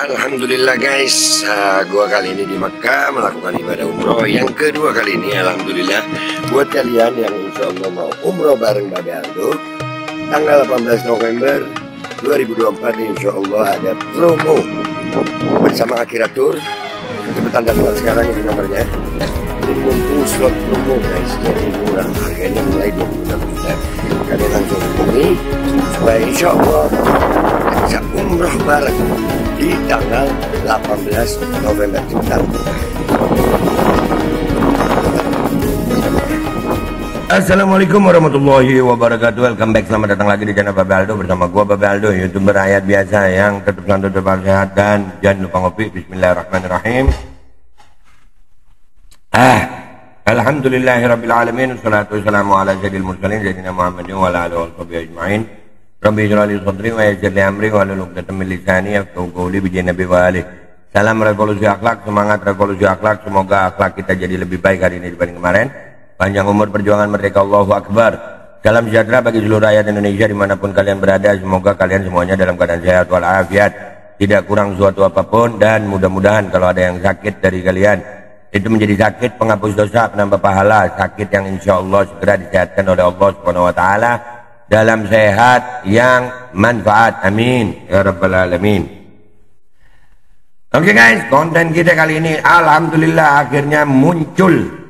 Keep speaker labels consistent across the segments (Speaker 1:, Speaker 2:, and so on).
Speaker 1: Alhamdulillah guys, gua kali ini di Mekah melakukan ibadah umroh yang kedua kali ini. Alhamdulillah buat kalian yang insya Allah mau umroh bareng Babe Aldo tanggal 18 November 2024 insya Allah ada promo bersama Akhiratur. Cepetan daftar sekarang, ini nomornya. Jadi mumpung slot promo guys, jadi murah, harganya mulai 26 juta. Kalian langsung hubungi supaya insya Allah bisa umroh bareng di tanggal 18 November cepetan. Assalamualaikum warahmatullahi wabarakatuh. Welcome back, selamat datang lagi di channel Babe Aldo bersama gua Babe Aldo, YouTuber rakyat biasa yang tetap santun, tetap sehat, dan jangan lupa ngopi. Bismillahirrahmanirrahim. Alhamdulillahirabbil alamin, wassalatu wassalamu ala sayyidil mursalin sayyidina Muhammadin wa ala alihi washabihi ajmain. Rabbi shrah li sadri wa yassir li amri wa hlul 'uqdatam min lisani yafqahu qawli bi nabi wa alihi. Salam revolusi akhlak, semangat revolusi akhlak. Semoga akhlak kita jadi lebih baik hari ini dibanding kemarin. Panjang umur perjuangan merdeka, Allahu Akbar. Salam sejahtera bagi seluruh rakyat Indonesia dimanapun kalian berada. Semoga kalian semuanya dalam keadaan sehat walafiat, tidak kurang suatu apapun, dan mudah-mudahan kalau ada yang sakit dari kalian itu menjadi sakit penghapus dosa, penambah pahala, sakit yang insya Allah segera disehatkan oleh Allah Subhanahu Wa Taala dalam sehat yang manfaat. Amin ya rabbal alamin. Oke guys, konten kita kali ini alhamdulillah akhirnya muncul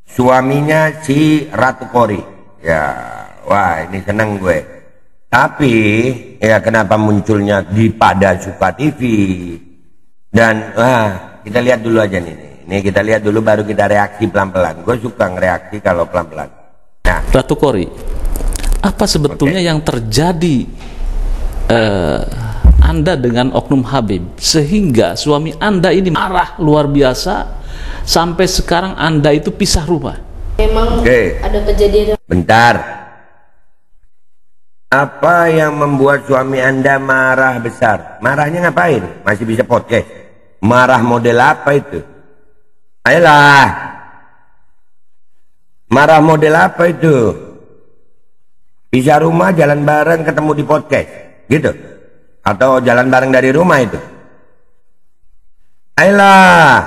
Speaker 1: suaminya si Ratu Kori. Ya, wah ini seneng gue. Tapi ya kenapa munculnya di Pada Suka TV? Dan kita lihat dulu aja nih. Ini kita lihat dulu baru kita reaksi pelan-pelan. Gue suka ngereaksi kalau pelan-pelan. Nah,
Speaker 2: Ratu Kori, apa sebetulnya yang terjadi Anda dengan Oknum Habib sehingga suami Anda ini marah luar biasa sampai sekarang Anda itu pisah rumah?
Speaker 3: Memang ada kejadian.
Speaker 1: Bentar. Apa yang membuat suami Anda marah besar? Marahnya ngapain? Masih bisa podcast. Marah model apa itu? Ayolah. Marah model apa itu? Pisah rumah, jalan bareng, ketemu di podcast, gitu? Atau jalan bareng dari rumah itu? Ayolah.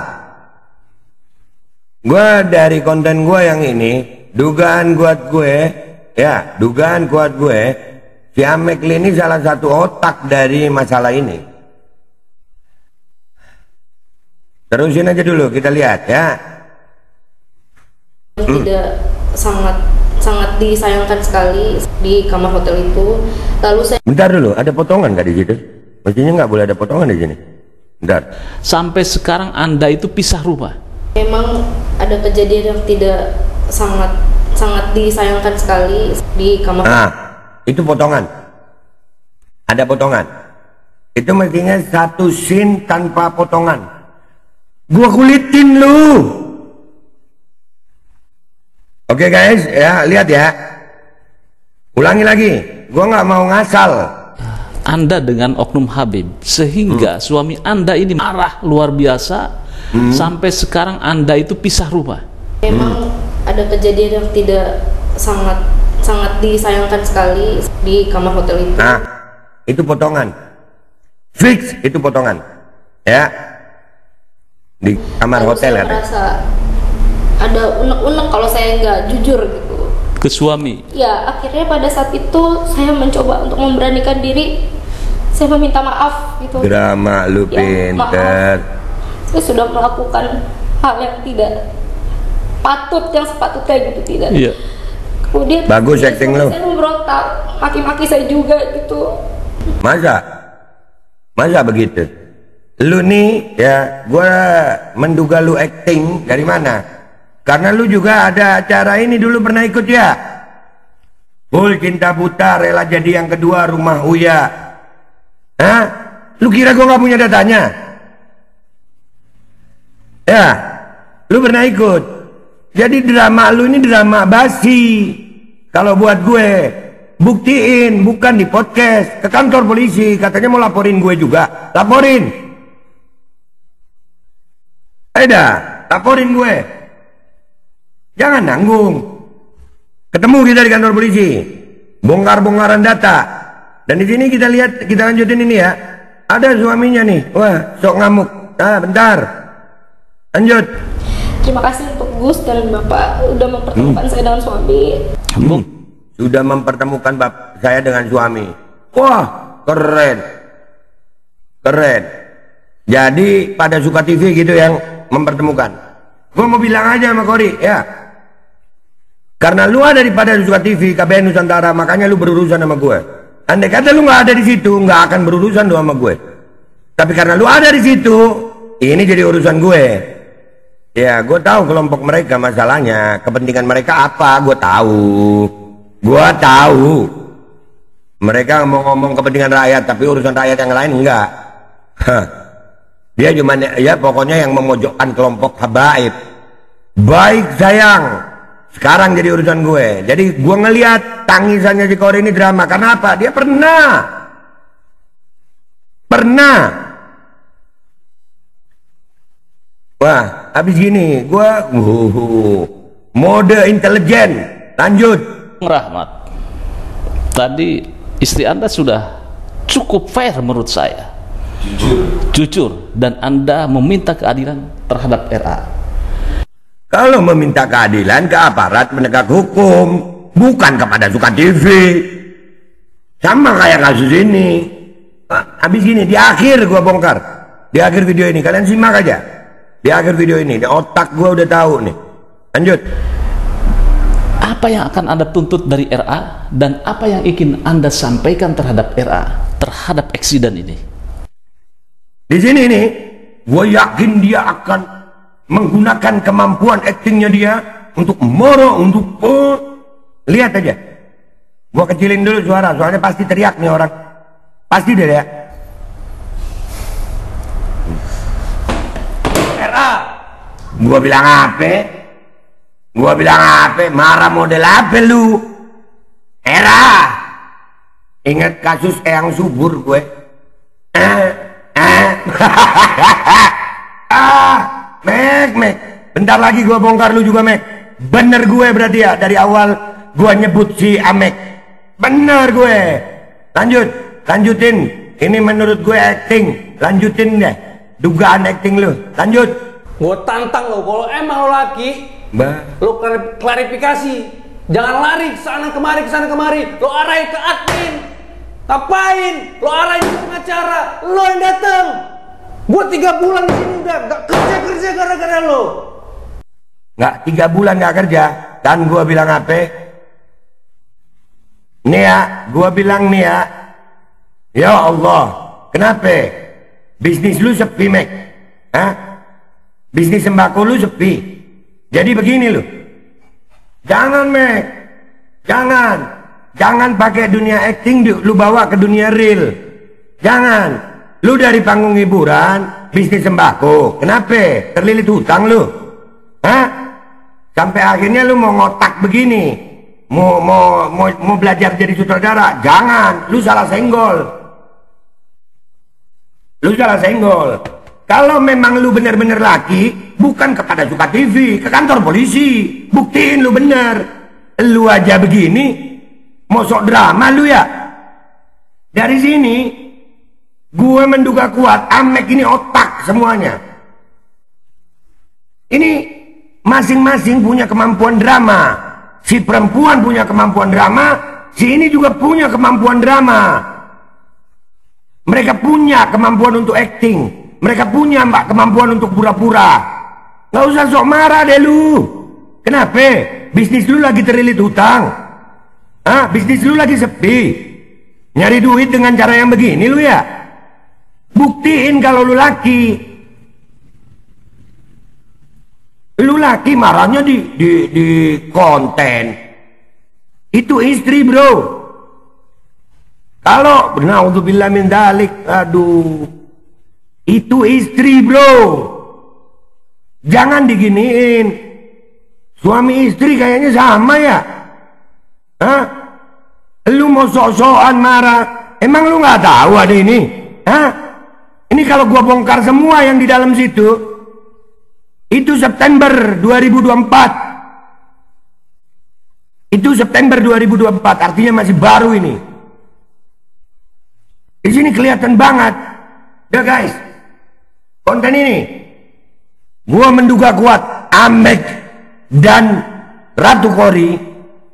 Speaker 1: Gue dari konten gue yang ini, dugaan kuat gue, si Amekli ini salah satu otak dari masalah ini. Terusin aja dulu, kita lihat ya.
Speaker 3: Tidak sangat disayangkan sekali di kamar hotel itu. Lalu saya.
Speaker 1: Bentar dulu, ada potongan nggak di situ? Mestinya nggak boleh ada potongan di sini. Bentar.
Speaker 2: Sampai sekarang Anda itu pisah rumah.
Speaker 3: Memang ada kejadian yang tidak sangat disayangkan sekali di kamar.
Speaker 1: Itu potongan. Ada potongan. Itu mestinya satu scene tanpa potongan. Gua kulitin lu. Oke guys, ya lihat ya. Ulangi lagi. Gua nggak mau ngasal.
Speaker 2: Anda dengan Oknum Habib sehingga suami Anda ini marah luar biasa sampai sekarang Anda itu pisah rumah.
Speaker 3: Memang ada kejadian yang tidak sangat disayangkan sekali di kamar hotel itu.
Speaker 1: Nah, itu potongan. Fix itu potongan. Ya. Di kamar hotel
Speaker 3: saya merasa ada unek-unek kalau saya nggak jujur gitu
Speaker 2: ke suami.
Speaker 3: Ya, akhirnya pada saat itu saya mencoba untuk memberanikan diri. Saya meminta maaf gitu.
Speaker 1: Drama lu
Speaker 3: ya,
Speaker 1: pinter.
Speaker 3: Saya sudah melakukan hal yang tidak patut, yang sepatutnya gitu, tidak.
Speaker 2: Iya.
Speaker 3: Kemudian
Speaker 1: bagus acting lu.
Speaker 3: Saya memberontak, maki-maki saya juga gitu.
Speaker 1: Masa begitu? Lu nih ya, gua menduga lu acting dari mana? Karena lu juga ada acara ini dulu pernah ikut ya. Full Cinta Buta, Rela Jadi Yang Kedua, Rumah Uya. Hah? Lu kira gua nggak punya datanya? Ya, lu pernah ikut. Jadi drama lu ini drama basi. Kalau buat gue, buktiin, bukan di podcast. Ke kantor polisi, katanya mau laporin gue juga. Laporin. Laporin gue. Jangan nanggung. Ketemu kita di kantor polisi. Bongkar-bongkaran data. Dan di sini kita lihat, kita lanjutin ini ya. ada suaminya nih. Wah, sok ngamuk. Ah, bentar. Lanjut.
Speaker 3: Terima kasih untuk Gus dan Bapak udah mempertemukan saya dengan suami.
Speaker 1: Sudah mempertemukan saya dengan suami. Wah, keren. Keren. Jadi pada Suka TV gitu yang mempertemukan. Gua mau bilang aja sama Kori, ya. Karena lu ada di pada Suka TV, KBN Nusantara, makanya lu berurusan sama gue. Andai kata lu nggak ada di situ, nggak akan berurusan lu sama gue. Tapi karena lu ada di situ, ini jadi urusan gue. Ya, gue tahu kelompok mereka masalahnya, kepentingan mereka apa, gue tahu. Gue tahu. Mereka mau ngomong kepentingan rakyat, tapi urusan rakyat yang lain enggak. Dia cuma ya pokoknya yang memojokkan kelompok habaib. Baik sayang, sekarang jadi urusan gue. Jadi gue ngelihat tangisannya si Kori ini drama. Karena apa? Dia pernah. Wah, habis gini, gue mode intelijen. Lanjut.
Speaker 2: Rahmat, tadi istri Anda sudah cukup fair menurut saya. Jujur. Dan Anda meminta keadilan terhadap RA.
Speaker 1: Kalau meminta keadilan ke aparat penegak hukum, bukan kepada Suka TV. Sama kayak kasus ini. Habis ini, di akhir gua bongkar. Di akhir video ini, kalian simak aja. Di akhir video ini, di otak gua udah tahu nih. Lanjut.
Speaker 2: Apa yang akan Anda tuntut dari RA dan apa yang ingin Anda sampaikan terhadap RA terhadap eksiden ini?
Speaker 1: Di sini nih, gue yakin dia akan menggunakan kemampuan aktingnya dia untuk moro, untuk lihat aja. Gue kecilin dulu suara, soalnya pasti teriak nih orang. Pasti deh ya. RA, gue bilang apa? Gue bilang apa? Marah model apa lu? RA, ingat kasus Eyang Subur gue? Mek, bentar lagi gua bongkar lu juga, Mek. Bener gue berarti ya, dari awal gua nyebut si Amek. Bener gue. Lanjutin. Ini menurut gue acting. Lanjutin deh, dugaan acting lu. Lanjut.
Speaker 4: Gue tantang lo, kalau emang lo laki, lo klarifikasi. Jangan lari kesana kemari. Lo arahin ke admin. Ngapain? Lo arahin ke pengacara. Lo yang dateng. Gue 3 bulan di sini udah gak kerja gara-gara lo.
Speaker 1: Nggak 3 bulan gak kerja. Dan gue bilang apa? Nih ya, gue bilang nih ya. Ya Allah, kenapa? Bisnis lu sepi, Mek. Hah? Bisnis sembako lu sepi. Jadi begini lu. Jangan, Mek. Jangan pakai dunia acting lu bawa ke dunia real. Jangan. Lu dari panggung hiburan, bisnis sembako. Kenapa? Terlilit hutang lu. Hah? Sampai akhirnya lu mau ngotak begini. Mau belajar jadi sutradara. Jangan. Lu salah senggol. Kalau memang lu bener-bener laki, bukan kepada Suka TV, ke kantor polisi. Buktiin lu bener. Lu aja begini, mau sok drama lu ya. Dari sini gue menduga kuat Amek ini otak semuanya. Ini masing-masing punya kemampuan drama. Si perempuan punya kemampuan drama, si ini juga punya kemampuan drama. Mereka punya kemampuan untuk acting. Mereka punya kemampuan untuk pura-pura. Gak usah sok marah deh lu. Kenapa? Bisnis lu lagi terlilit hutang. Hah? Bisnis lu lagi sepi. Nyari duit dengan cara yang begini lu ya. Buktiin kalau lu laki. Lu laki marahnya di konten. Itu istri, bro. Kalau naudzubillah min dzalik, aduh. Itu istri, bro. Jangan diginiin. Suami istri kayaknya sama ya. Hah? Lu mau sok-sokan marah. Emang lu nggak tahu ada ini? Hah? Ini kalau gua bongkar semua yang di dalam situ, itu September 2024. Itu September 2024, artinya masih baru ini. Di sini kelihatan banget Udah guys, konten ini gua menduga kuat Amek dan Ratu Kori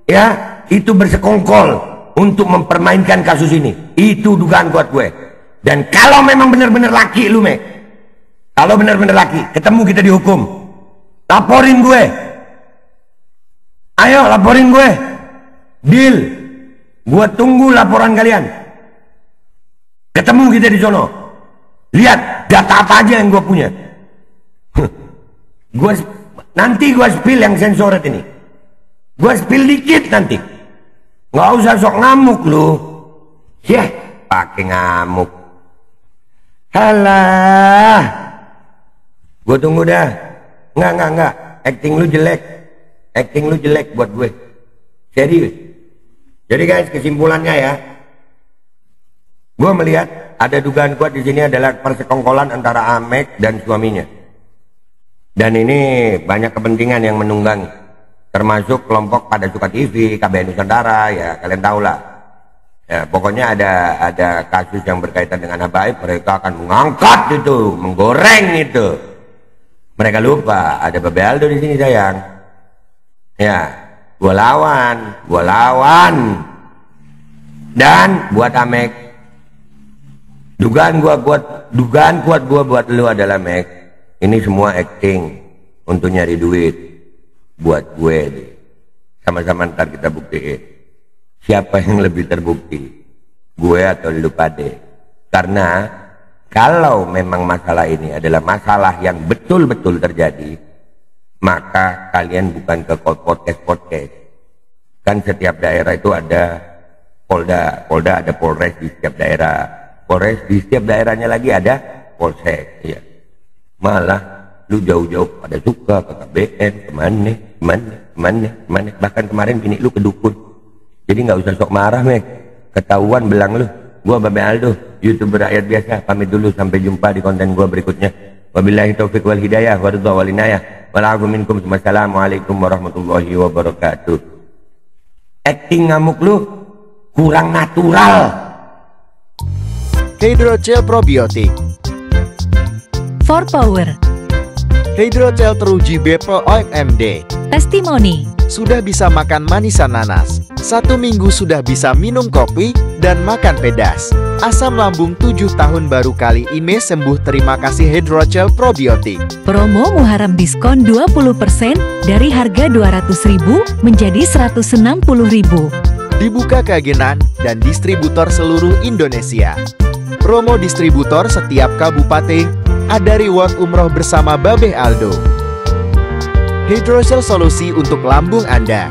Speaker 1: ya itu bersekongkol untuk mempermainkan kasus ini. Itu dugaan kuat gue. Dan kalau memang benar-benar laki lu, Mek, kalau benar-benar laki, ketemu kita dihukum, laporin gue. Ayo laporin gue. Deal. Gue tunggu laporan kalian. Ketemu kita di sono. Lihat data apa aja yang gue punya. Nanti gue spill yang sensoret ini. Gue spill dikit nanti. Nggak usah sok ngamuk lu. Yah, pakai ngamuk. Halah. Gue tunggu dah. Enggak. Acting lu jelek. Acting lu jelek buat gue. Serius. Jadi guys, kesimpulannya ya. Gue melihat ada dugaan kuat di sini adalah persekongkolan antara Amek dan suaminya. Dan ini banyak kepentingan yang menunggangi. Termasuk kelompok Pada Suka TV, KBN Nusantara, ya kalian tahu lah. Ya, pokoknya ada kasus yang berkaitan dengan Habaib, mereka akan mengangkat itu, menggoreng itu. Mereka lupa ada Babe Aldo di sini sayang. Ya, gua lawan. Dan buat Amek, dugaan kuat gua buat lu adalah Mek, ini semua acting untuk nyari duit buat gue deh. Sama-sama ntar kita buktiin siapa yang lebih terbukti, gue atau lu pade. Karena kalau memang masalah ini adalah masalah yang betul-betul terjadi, maka kalian bukan ke podcast. Kan setiap daerah itu ada Polda ada Polres di setiap daerah, Polres di setiap daerahnya lagi ada Polsek. Ya. Malah lu jauh-jauh pada suka ke KBN, kemana, bahkan kemarin bini lu ke dukun. Jadi nggak usah sok marah, Mek, ketahuan belang lu. Gua Babe Aldo, YouTuber rakyat biasa, pamit dulu, sampai jumpa di konten gua berikutnya. Wabillahi taufiq wal hidayah wa ridha wal inayah wal afu minkum. Wassalamualaikum warahmatullahi wabarakatuh. Acting ngamuk lu kurang natural.
Speaker 5: Hydrogel probiotik
Speaker 6: For Power,
Speaker 5: Hydrogel teruji BPOM OMD.
Speaker 6: Testimoni,
Speaker 5: Sudah bisa makan manisan nanas, 1 minggu sudah bisa minum kopi dan makan pedas. Asam lambung 7 tahun baru kali ini sembuh. Terima kasih Hydrogel probiotik.
Speaker 6: promo Muharram diskon 20% dari harga 200.000 menjadi 160.000.
Speaker 5: Dibuka keagenan dan distributor seluruh Indonesia. Promo distributor setiap kabupaten. Ada reward umroh bersama Babe Aldo. Hydrogel solusi untuk lambung Anda.